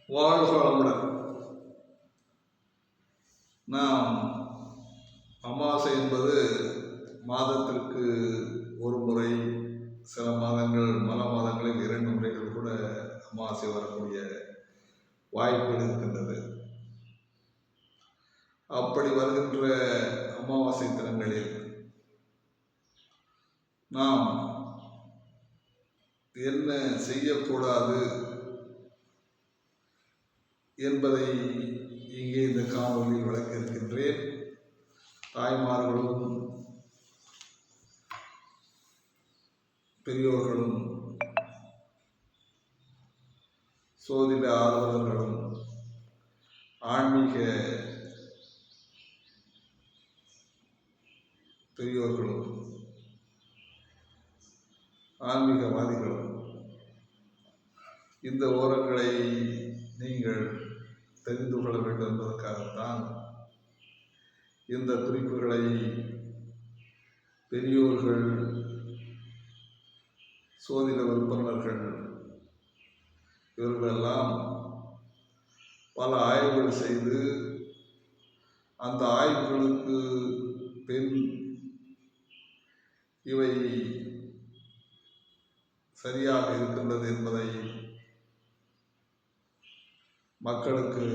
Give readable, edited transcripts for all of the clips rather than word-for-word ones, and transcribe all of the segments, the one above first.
வாழ்க வளமுடன். நாம் அமாவாசை என்பது மாதத்திற்கு ஒரு முறை, சில மாதங்கள் மல மாதங்களில் 2 முறைகள் கூட அமாவாசை வரக்கூடிய வாய்ப்புகள் இருக்கின்றது. அப்படி வருகின்ற அமாவாசை தினங்களில் நாம் என்ன செய்யக்கூடாது என்பதை இங்கே இந்த காணொலியில் விளக்க இருக்கின்றேன். தாய்மார்களும் பெரியோர்களும் சோதிட ஆர்வலர்களும் ஆன்மீக பெரியோர்களும் ஆன்மீகவாதிகளும் இந்த ஓரங்களை நீங்கள் தெரிந்து கொள்ள வேண்டும் என்பதற்காகத்தான் இந்த குறிப்புகளை பெரியோர்கள், சோதிட விற்பனர்கள் இவர்களெல்லாம் பல ஆய்வுகள் செய்து அந்த ஆய்வுகளுக்கு பின் இவை சரியாக இருக்கின்றது என்பதை மக்களுக்கு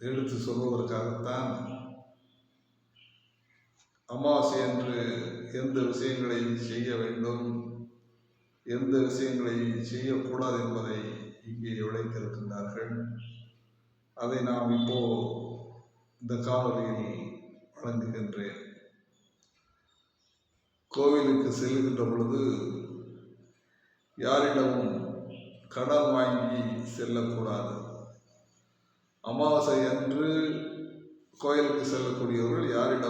எடுத்து சொல்வதற்காகத்தான் அமாவாசை என்று எந்த விஷயங்களை செய்ய வேண்டும், எந்த விஷயங்களை செய்யக்கூடாது என்பதை இங்கே விளைத்திருக்கின்றார்கள். அதை நாம் இப்போ இந்த காணொலியில் வழங்குகின்றேன். கோவிலுக்கு செல்கின்ற பொழுது யாரிடமும் கடன் வாங்கி செல்லக்கூடாது. அமாவாசை அன்று கோயிலுக்கு செல்லக்கூடியவர்கள் யாரிடம்